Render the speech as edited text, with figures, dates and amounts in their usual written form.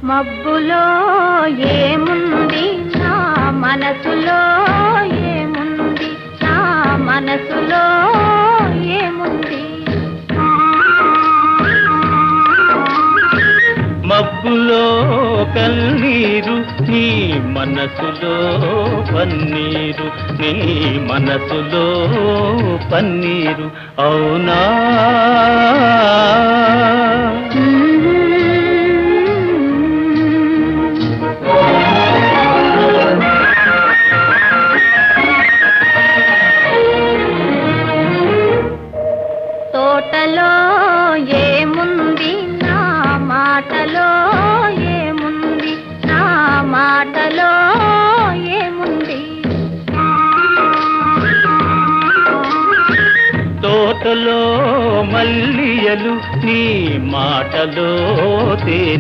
మబ్బులో ఏముంది నా మనసులో ఏముంది నా మనసులో ఏముంది మబ్బులో కన్నీరు నీ మనసులో పన్నీరు నీ మనసులో పన్నీరు అవునా తోటలో ఏముంది నా మాటలో ఏముంది నా మాటలో ఏముంది తోటలో మల్లియలు నీ మాటలో తేనె